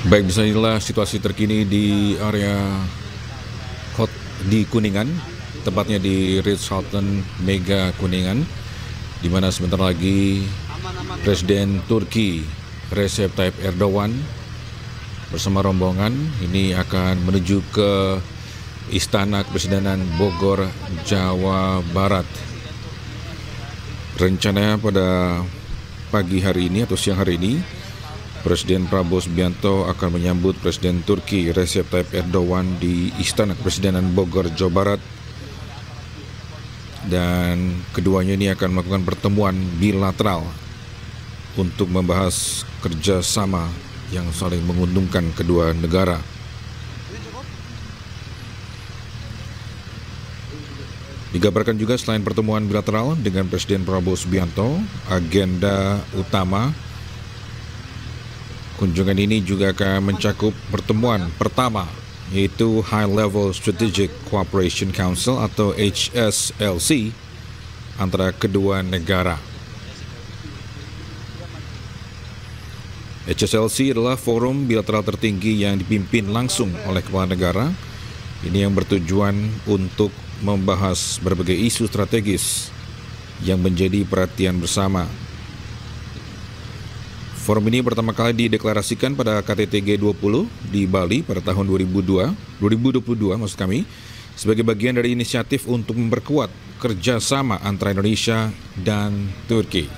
Baik, inilah situasi terkini di area di Kuningan, tepatnya di Ritz-Carlton Mega Kuningan, di mana sebentar lagi Presiden Turki Recep Tayyip Erdogan bersama rombongan ini akan menuju ke Istana Kepresidenan Bogor, Jawa Barat. Rencananya pada pagi hari ini atau siang hari ini, Presiden Prabowo Subianto akan menyambut Presiden Turki Recep Tayyip Erdogan di Istana Kepresidenan Bogor, Jawa Barat. Dan keduanya ini akan melakukan pertemuan bilateral untuk membahas kerjasama yang saling menguntungkan kedua negara. Digambarkan juga selain pertemuan bilateral dengan Presiden Prabowo Subianto, agenda utama kunjungan ini juga akan mencakup pertemuan pertama, yaitu High Level Strategic Cooperation Council atau HSLC antara kedua negara. HSLC adalah forum bilateral tertinggi yang dipimpin langsung oleh kepala negara. Ini yang bertujuan untuk membahas berbagai isu strategis yang menjadi perhatian bersama. Forum ini pertama kali dideklarasikan pada KTT G20 di Bali pada tahun 2022 sebagai bagian dari inisiatif untuk memperkuat kerjasama antara Indonesia dan Turki.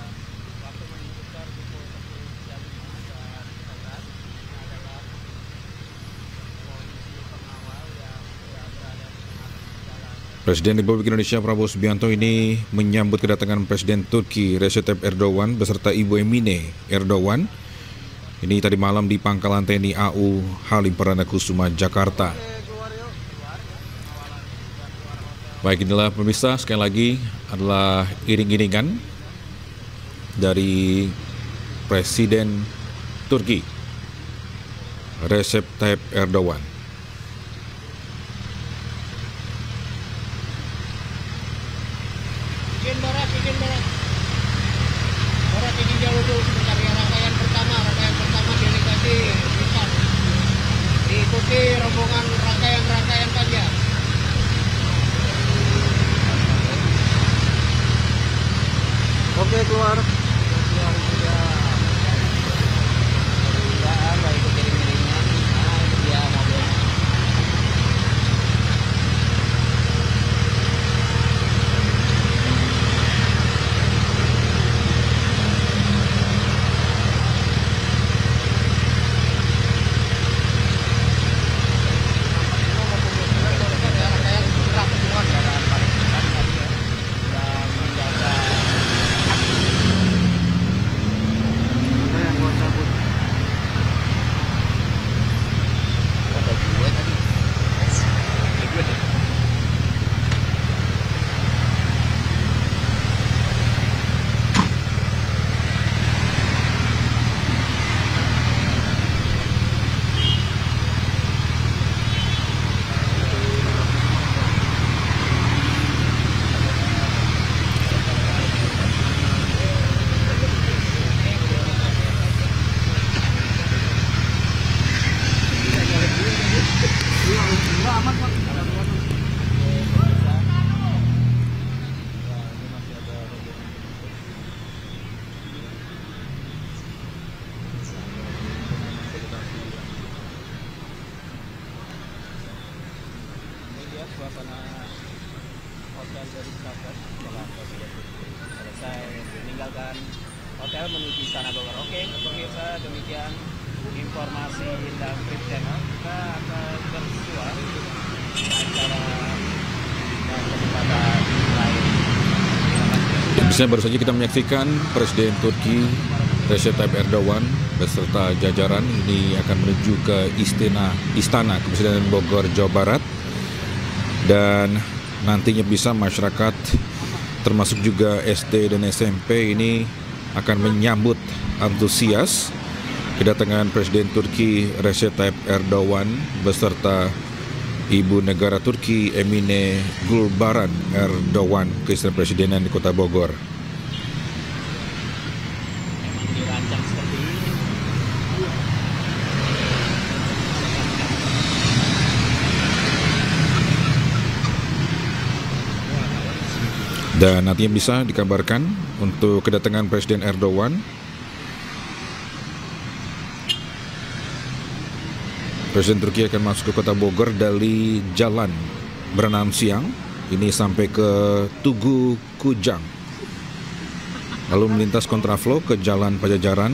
Presiden Republik Indonesia Prabowo Subianto ini menyambut kedatangan Presiden Turki Recep Tayyip Erdogan beserta Ibu Emine Erdogan. Ini tadi malam di Pangkalan TNI AU Halim Perdana Kusuma, Jakarta. Baik, inilah pemirsa, sekali lagi adalah iring-iringan dari Presiden Turki Recep Tayyip Erdogan. Barat ini jauh dulu sebentar ya, rangkaian pertama delegasi besar. Diikuti rombongan rangkaian panjang. Oke, keluar. Nggak ikut iring-iringan. Nah, ini dia mobilnya. Suasana hotel dari Jakarta setelah selesai meninggalkan hotel menuju Istana Bogor. Oke, pemirsa, demikian informasi dan Trip Channel. Kita akan bersuara acara dan kesempatan lain. Bisa baru saja kita menyaksikan Presiden Turki Recep Tayyip Erdogan beserta jajaran ini akan menuju ke Istana Kepresidenan Bogor, Jawa Barat. Dan nantinya bisa masyarakat termasuk juga SD dan SMP ini akan menyambut antusias kedatangan Presiden Turki Recep Tayyip Erdogan beserta Ibu Negara Turki Emine Gulbaran Erdogan ke Istana Kepresidenan di Kota Bogor. Dirancang seperti ini. Dan nantinya bisa dikabarkan untuk kedatangan Presiden Erdogan. Presiden Turki akan masuk ke kota Bogor dari Jalan Berenang Siang, ini sampai ke Tugu Kujang, lalu melintas kontraflow ke Jalan Pajajaran,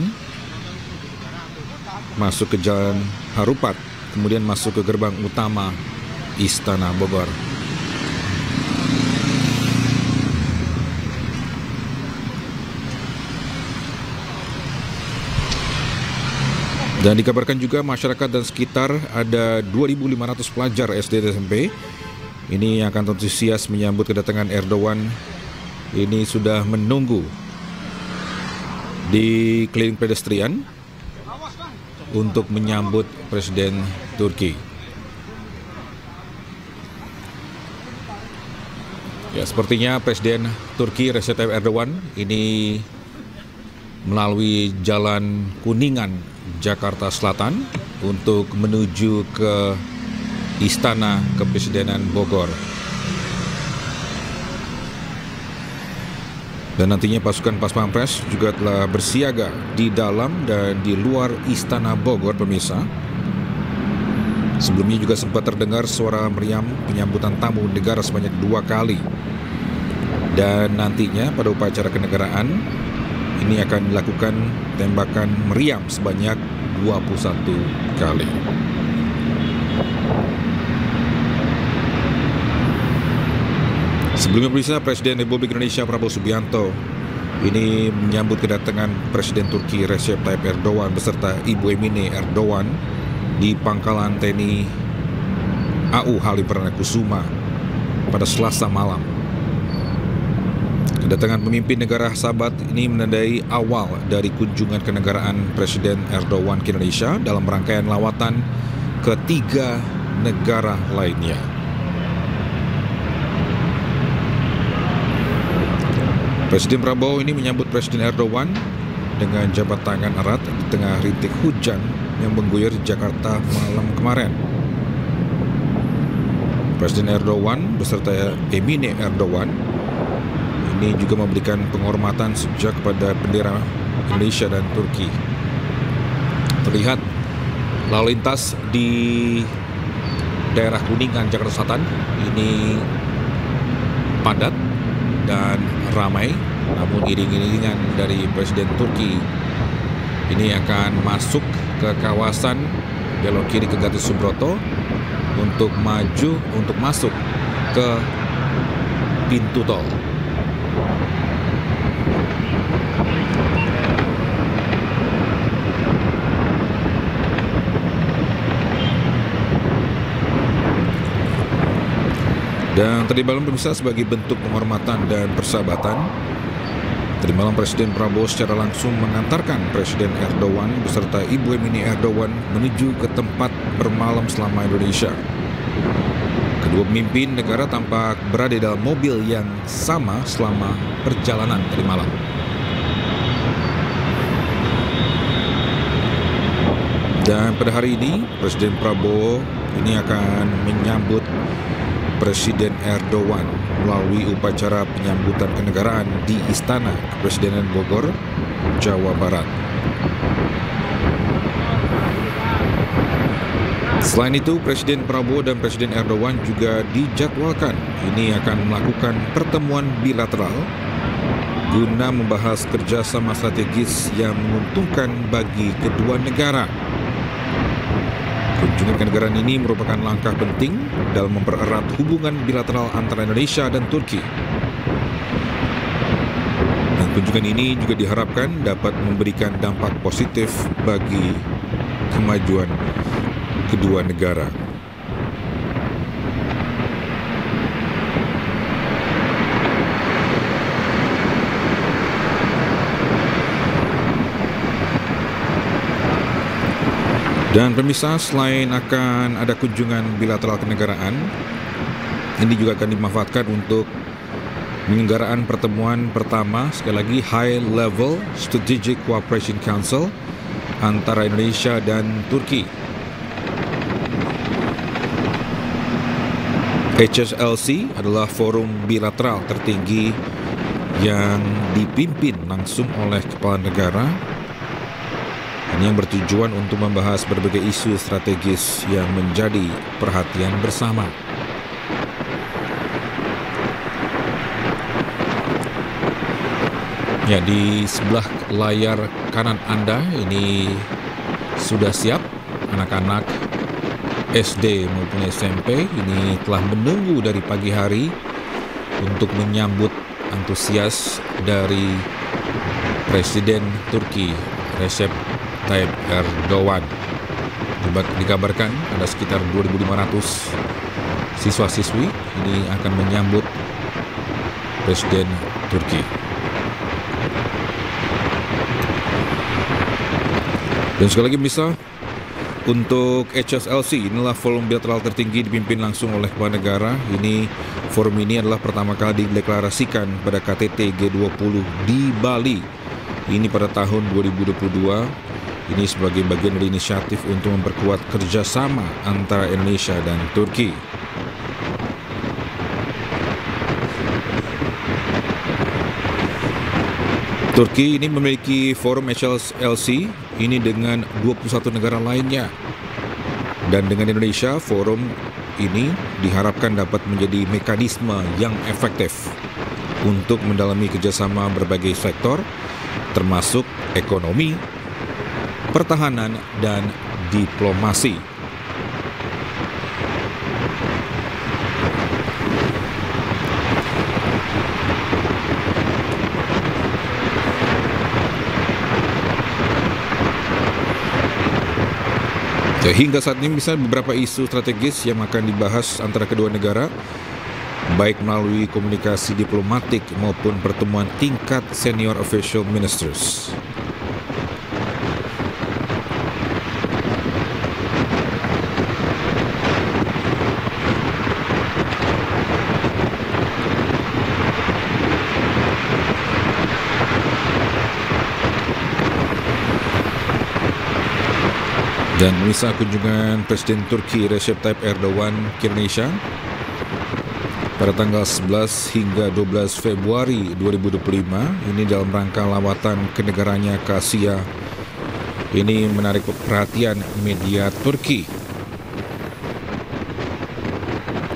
masuk ke Jalan Harupat, kemudian masuk ke gerbang utama Istana Bogor. Dan dikabarkan juga masyarakat dan sekitar ada 2.500 pelajar SD dan SMP ini yang akan antusias menyambut kedatangan Erdogan. Ini sudah menunggu di keliling pedestrian untuk menyambut Presiden Turki. Ya, sepertinya Presiden Turki Recep Tayyip Erdogan ini melalui Jalan Kuningan, Jakarta Selatan untuk menuju ke Istana Kepresidenan Bogor. Dan nantinya pasukan Pas Pampres juga telah bersiaga di dalam dan di luar Istana Bogor, pemirsa. Sebelumnya juga sempat terdengar suara meriam penyambutan tamu negara sebanyak 2 kali. Dan nantinya pada upacara kenegaraan ini akan dilakukan tembakan meriam sebanyak 21 kali. Sebelumnya pemirsa, Presiden Republik Indonesia Prabowo Subianto ini menyambut kedatangan Presiden Turki Recep Tayyip Erdogan beserta Ibu Emine Erdogan di Pangkalan TNI AU Halim Perdana Kusuma pada Selasa malam. Kedatangan pemimpin negara sahabat ini menandai awal dari kunjungan kenegaraan Presiden Erdogan ke Indonesia dalam rangkaian lawatan ke 3 negara lainnya. Presiden Prabowo ini menyambut Presiden Erdogan dengan jabat tangan erat di tengah rintik hujan yang mengguyur Jakarta malam kemarin. Presiden Erdogan beserta Emine Erdogan ini juga memberikan penghormatan sejak kepada bendera Indonesia dan Turki. Terlihat lalu lintas di daerah Kuningan, Jakarta Selatan ini padat dan ramai, namun iring-iringan dari Presiden Turki ini akan masuk ke kawasan belok kiri ke Gatot Subroto untuk masuk ke pintu tol. Dan tadi malam pemirsa, sebagai bentuk penghormatan dan persahabatan, tadi malam Presiden Prabowo secara langsung mengantarkan Presiden Erdogan beserta Ibu Emine Erdogan menuju ke tempat bermalam selama Indonesia. Kedua pemimpin negara tampak berada dalam mobil yang sama selama perjalanan tadi malam. Dan pada hari ini Presiden Prabowo ini akan menyambut Presiden Erdogan melalui upacara penyambutan kenegaraan di Istana Kepresidenan Bogor, Jawa Barat. Selain itu, Presiden Prabowo dan Presiden Erdogan juga dijadwalkan ini akan melakukan pertemuan bilateral guna membahas kerjasama strategis yang menguntungkan bagi kedua negara. Kunjungan kenegaraan ini merupakan langkah penting dalam mempererat hubungan bilateral antara Indonesia dan Turki. Dan kunjungan ini juga diharapkan dapat memberikan dampak positif bagi kemajuan kedua negara. Dan pemirsa, selain akan ada kunjungan bilateral kenegaraan, ini juga akan dimanfaatkan untuk penyelenggaraan pertemuan pertama, sekali lagi High Level Strategic Cooperation Council antara Indonesia dan Turki. HSLC adalah forum bilateral tertinggi yang dipimpin langsung oleh kepala negara. Ini yang bertujuan untuk membahas berbagai isu strategis yang menjadi perhatian bersama. Ya, di sebelah layar kanan Anda ini sudah siap anak-anak SD maupun SMP ini telah menunggu dari pagi hari untuk menyambut antusias dari Presiden Turki Recep Tayyip Erdogan. Dikabarkan ada sekitar 2.500 siswa-siswi ini akan menyambut Presiden Turki. Dan sekali lagi bisa untuk HSLC, inilah forum bilateral tertinggi dipimpin langsung oleh kepala negara. Forum ini adalah pertama kali dideklarasikan pada KTT G20 di Bali. Ini pada tahun 2022. Ini sebagai bagian dari inisiatif untuk memperkuat kerjasama antara Indonesia dan Turki. Turki ini memiliki forum HSLC ini dengan 21 negara lainnya. Dan dengan Indonesia, forum ini diharapkan dapat menjadi mekanisme yang efektif untuk mendalami kerjasama berbagai sektor, termasuk ekonomi, pertahanan, dan diplomasi. Hingga saat ini bisa beberapa isu strategis yang akan dibahas antara kedua negara, baik melalui komunikasi diplomatik maupun pertemuan tingkat senior official ministers. Dan misa kunjungan Presiden Turki Recep Tayyip Erdogan ke Indonesia pada tanggal 11 hingga 12 Februari 2025 ini dalam rangka lawatan kenegaranya ke Asia. Ini menarik perhatian media Turki.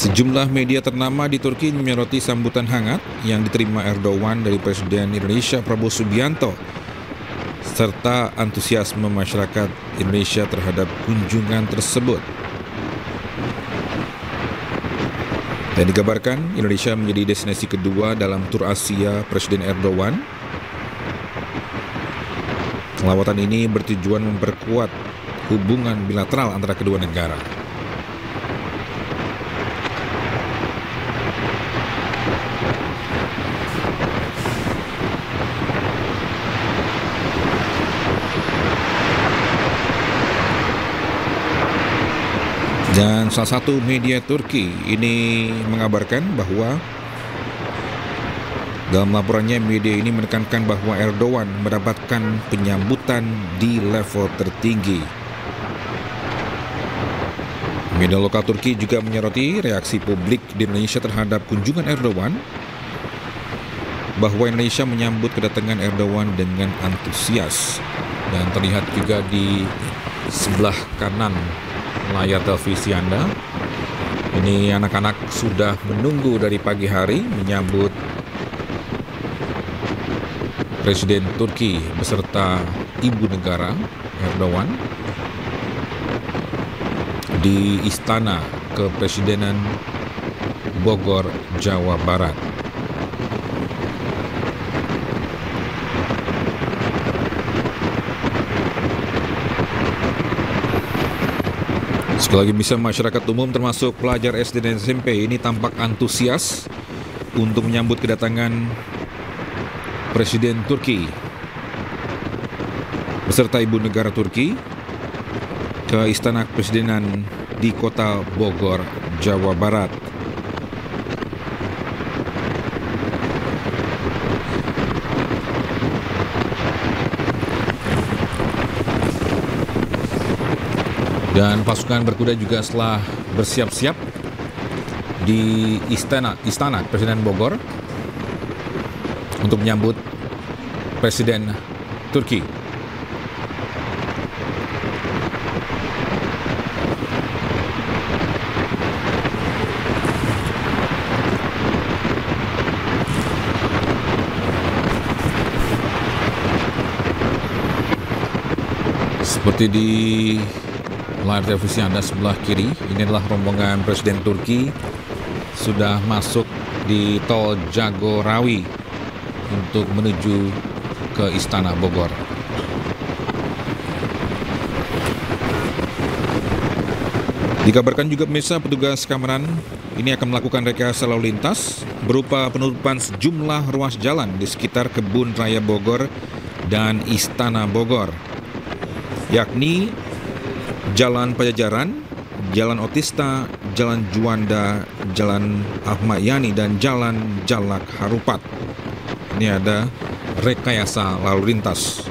Sejumlah media ternama di Turki menyoroti sambutan hangat yang diterima Erdogan dari Presiden Indonesia Prabowo Subianto serta antusiasme masyarakat Indonesia terhadap kunjungan tersebut. Dan dikabarkan Indonesia menjadi destinasi kedua dalam tur Asia Presiden Erdogan. Lawatan ini bertujuan memperkuat hubungan bilateral antara kedua negara. Dan salah satu media Turki ini mengabarkan bahwa dalam laporannya media ini menekankan bahwa Erdogan mendapatkan penyambutan di level tertinggi. Media lokal Turki juga menyoroti reaksi publik di Indonesia terhadap kunjungan Erdogan, bahwa Indonesia menyambut kedatangan Erdogan dengan antusias. Dan terlihat juga di sebelah kanan layar televisi Anda, ini anak-anak sudah menunggu dari pagi hari menyambut Presiden Turki beserta ibu negara Erdogan di Istana Kepresidenan Bogor, Jawa Barat. Sekali lagi bisa masyarakat umum termasuk pelajar SD dan SMP ini tampak antusias untuk menyambut kedatangan Presiden Turki beserta ibu negara Turki ke Istana Kepresidenan di Kota Bogor, Jawa Barat. Dan pasukan berkuda juga setelah bersiap-siap di Istana Presiden Bogor. untuk menyambut Presiden Turki. Seperti di layar televisi Anda sebelah kiri, ini adalah rombongan Presiden Turki sudah masuk di tol Jagorawi untuk menuju ke Istana Bogor. Dikabarkan juga pemirsa, petugas keamanan ini akan melakukan rekayasa lalu lintas berupa penutupan sejumlah ruas jalan di sekitar Kebun Raya Bogor dan Istana Bogor, yakni Jalan Pajajaran, Jalan Otista, Jalan Juanda, Jalan Ahmad Yani, dan Jalan Jalak Harupat. Ini ada rekayasa lalu lintas.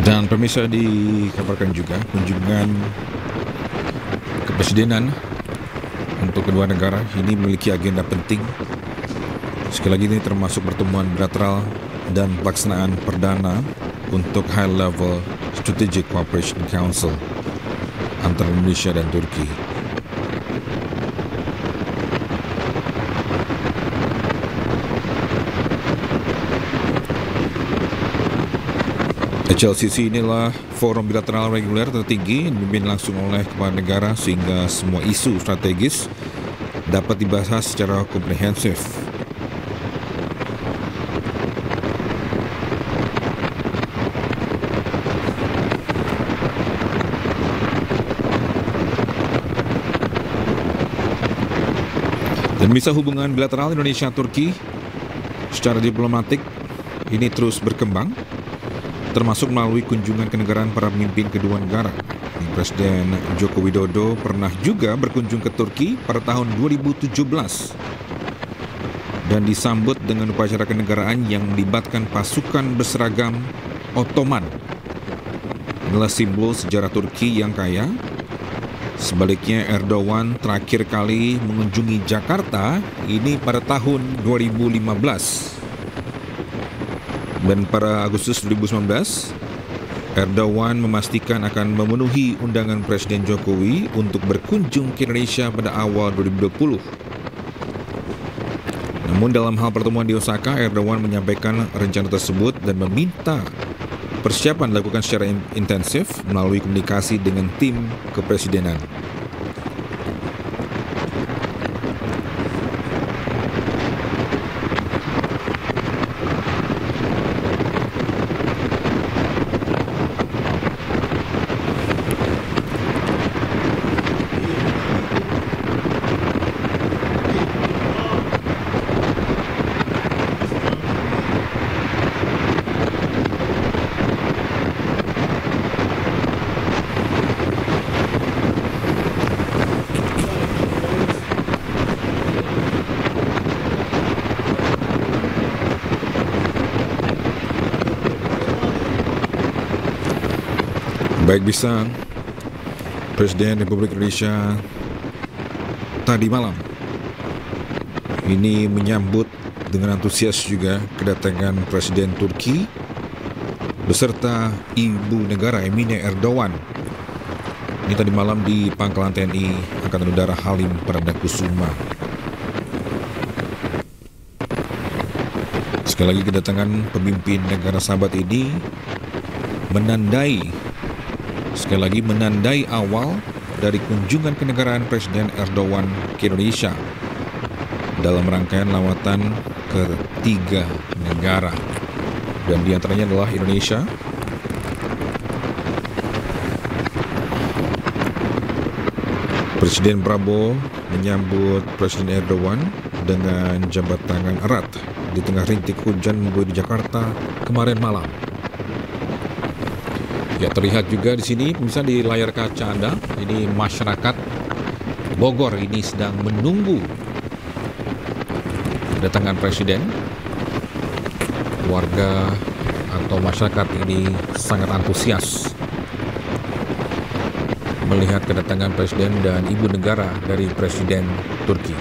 Dan pemirsa, dikabarkan juga kunjungan kepresidenan untuk kedua negara ini memiliki agenda penting. Sekali lagi ini termasuk pertemuan bilateral dan pelaksanaan perdana untuk High Level Strategic Cooperation Council antara Indonesia dan Turki. HLCC inilah forum bilateral reguler tertinggi yang dipimpin langsung oleh kepala negara sehingga semua isu strategis dapat dibahas secara komprehensif. Dan bisa hubungan bilateral Indonesia-Turki secara diplomatik ini terus berkembang, termasuk melalui kunjungan kenegaraan para pemimpin kedua negara. Presiden Joko Widodo pernah juga berkunjung ke Turki pada tahun 2017 dan disambut dengan upacara kenegaraan yang melibatkan pasukan berseragam Ottoman. Inilah simbol sejarah Turki yang kaya. Sebaliknya, Erdogan terakhir kali mengunjungi Jakarta ini pada tahun 2015. Dan pada Agustus 2019, Erdogan memastikan akan memenuhi undangan Presiden Jokowi untuk berkunjung ke Indonesia pada awal 2020. Namun dalam hal pertemuan di Osaka, Erdogan menyampaikan rencana tersebut dan meminta persiapan dilakukan secara intensif melalui komunikasi dengan tim kepresidenan. Baik, bisa Presiden Republik Indonesia tadi malam ini menyambut dengan antusias juga kedatangan Presiden Turki beserta Ibu Negara Emine Erdogan. Ini tadi malam di Pangkalan TNI Angkatan Udara Halim Perdana Kusuma. Sekali lagi kedatangan pemimpin negara sahabat ini menandai awal dari kunjungan kenegaraan Presiden Erdogan ke Indonesia dalam rangkaian lawatan ke 3 negara, dan diantaranya adalah Indonesia, Presiden Prabowo menyambut Presiden Erdogan dengan jabat tangan erat di tengah rintik hujan mengguyur di Jakarta kemarin malam. Ya, terlihat juga di sini, bisa di layar kaca Anda, ini masyarakat Bogor ini sedang menunggu kedatangan Presiden. Warga atau masyarakat ini sangat antusias melihat kedatangan Presiden dan Ibu Negara dari Presiden Turki.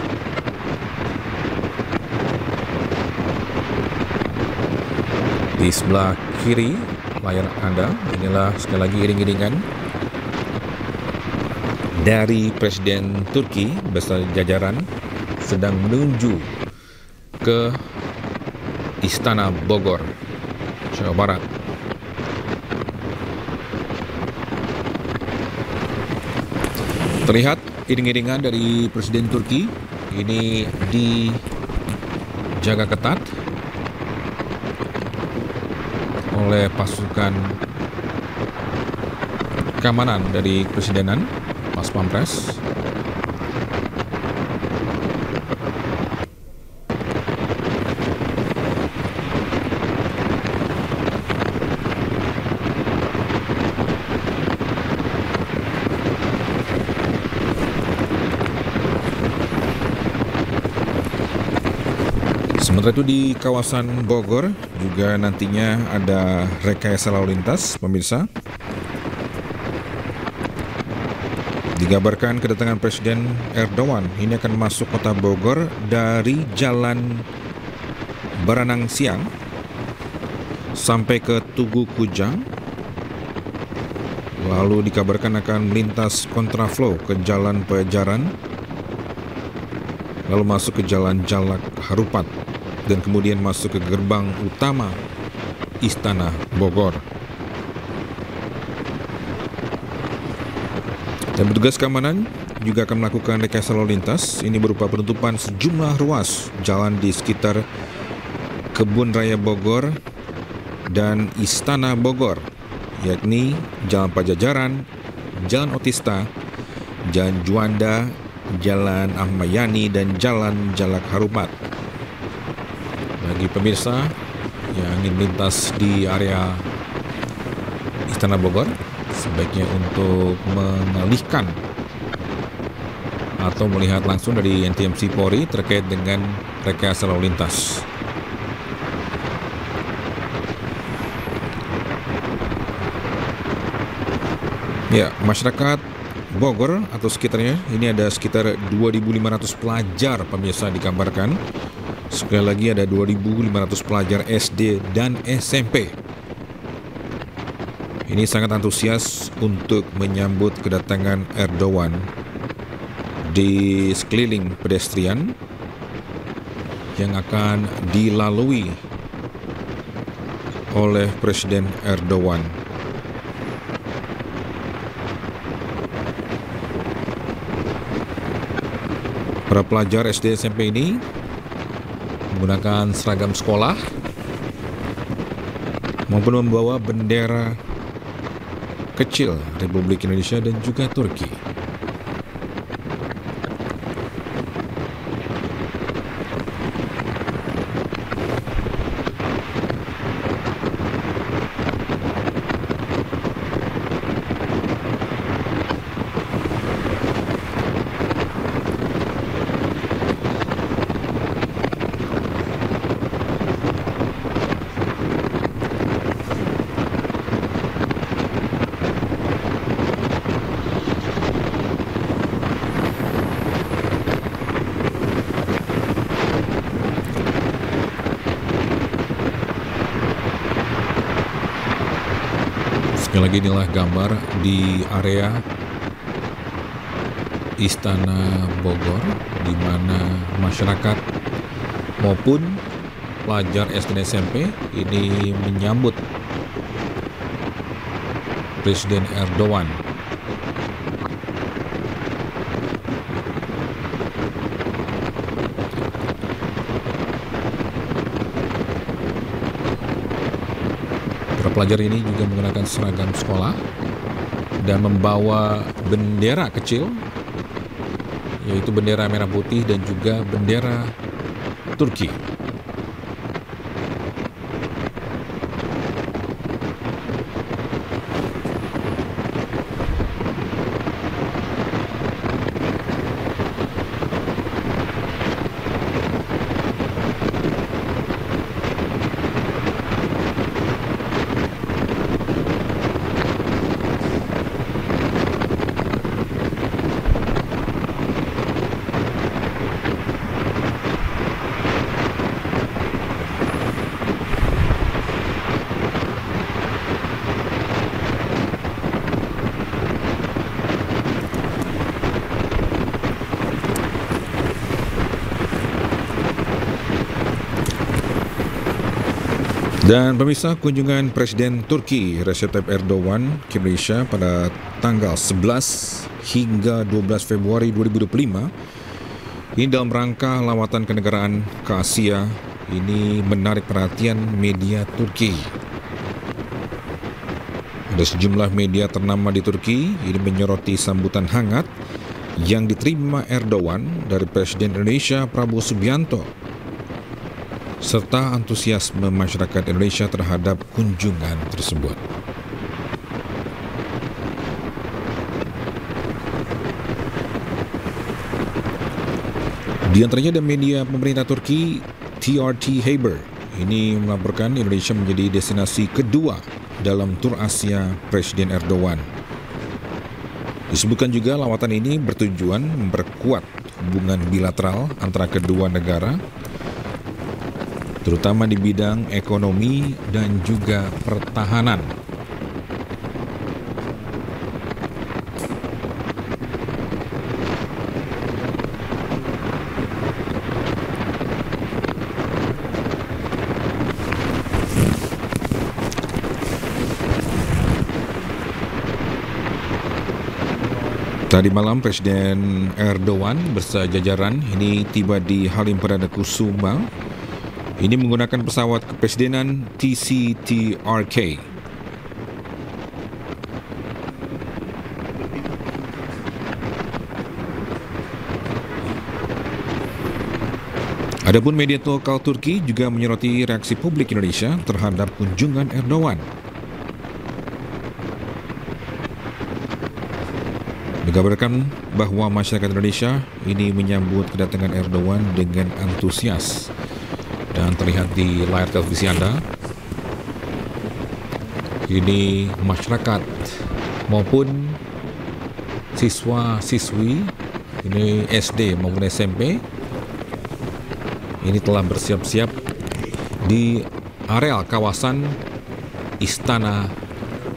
Di sebelah kiri layar Anda, inilah sekali lagi iring-iringan dari Presiden Turki beserta jajaran sedang menuju ke Istana Bogor, Jawa Barat. Terlihat iring-iringan dari Presiden Turki ini dijaga ketat oleh pasukan keamanan dari Presidenan, Pas Pampres. Sementara itu di kawasan Bogor juga nantinya ada rekayasa lalu lintas, pemirsa. Digabarkan kedatangan Presiden Erdogan ini akan masuk kota Bogor dari Jalan Baranang Siang sampai ke Tugu Kujang. Lalu dikabarkan akan melintas kontraflow ke Jalan Pajajaran, lalu masuk ke Jalan Jalak Harupat, dan kemudian masuk ke gerbang utama Istana Bogor. Dan petugas keamanan juga akan melakukan rekayasa lalu lintas. Ini berupa penutupan sejumlah ruas jalan di sekitar Kebun Raya Bogor dan Istana Bogor, yakni Jalan Pajajaran, Jalan Otista, Jalan Juanda, Jalan Ahmad Yani, dan Jalan Jalak Harupat. Bagi pemirsa yang ingin melintas di area Istana Bogor, sebaiknya untuk mengalihkan atau melihat langsung dari NTMC Polri terkait dengan rekayasa lalu lintas. Ya, masyarakat Bogor atau sekitarnya ini ada sekitar 2.500 pelajar, pemirsa, dikabarkan. Sekali lagi ada 2.500 pelajar SD dan SMP. Ini sangat antusias untuk menyambut kedatangan Erdogan di sekeliling pedestrian yang akan dilalui oleh Presiden Erdogan. Para pelajar SD SMP ini menggunakan seragam sekolah maupun membawa bendera kecil Republik Indonesia dan juga Turki. Sekali lagi inilah gambar di area Istana Bogor, di mana masyarakat maupun pelajar SD dan SMP ini menyambut Presiden Erdogan. Para pelajar ini juga menggunakan seragam sekolah dan membawa bendera kecil, yaitu bendera merah putih dan juga bendera Turki. Dan pemirsa, kunjungan Presiden Turki Recep Tayyip Erdogan ke Indonesia pada tanggal 11 hingga 12 Februari 2025 ini dalam rangka lawatan kenegaraan ke Asia ini menarik perhatian media Turki. Ada sejumlah media ternama di Turki ini menyoroti sambutan hangat yang diterima Erdogan dari Presiden Indonesia Prabowo Subianto, serta antusiasme masyarakat Indonesia terhadap kunjungan tersebut. Di antaranya ada media pemerintah Turki TRT Haber. Ini melaporkan Indonesia menjadi destinasi kedua dalam tur Asia Presiden Erdogan. Disebutkan juga lawatan ini bertujuan memperkuat hubungan bilateral antara kedua negara, terutama di bidang ekonomi dan juga pertahanan. Tadi malam Presiden Erdogan beserta jajaran ini tiba di Halim Perdana Kusuma. Ini menggunakan pesawat kepresidenan TCTRK. Adapun media lokal Turki juga menyoroti reaksi publik Indonesia terhadap kunjungan Erdogan. Dikabarkan bahwa masyarakat Indonesia ini menyambut kedatangan Erdogan dengan antusias. Dan terlihat di layar televisi Anda, ini masyarakat maupun siswa-siswi, ini SD maupun SMP, ini telah bersiap-siap di areal kawasan Istana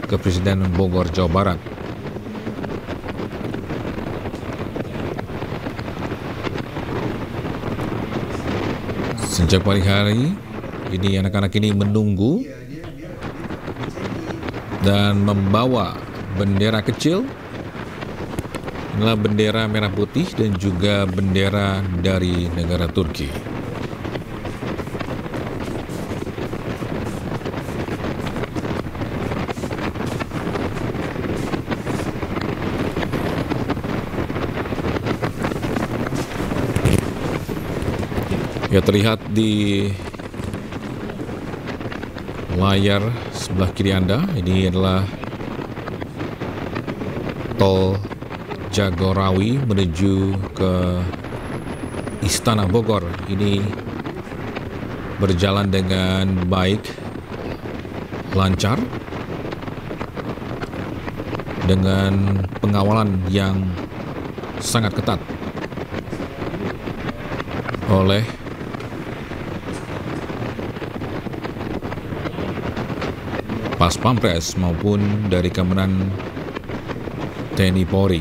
Kepresidenan Bogor, Jawa Barat. Sejak pagi hari, ini anak-anak ini menunggu dan membawa bendera kecil. Inilah bendera merah putih dan juga bendera dari negara Turki. Ya, terlihat di layar sebelah kiri Anda, ini adalah tol Jagorawi menuju ke Istana Bogor. Ini berjalan dengan baik, lancar, dengan pengawalan yang sangat ketat oleh Pas Pampres maupun dari Keamanan TNI Polri.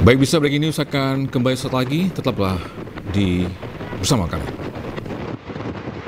Baik, Bisa Breaking News akan kembali sesaat lagi. Tetaplah bersama kami.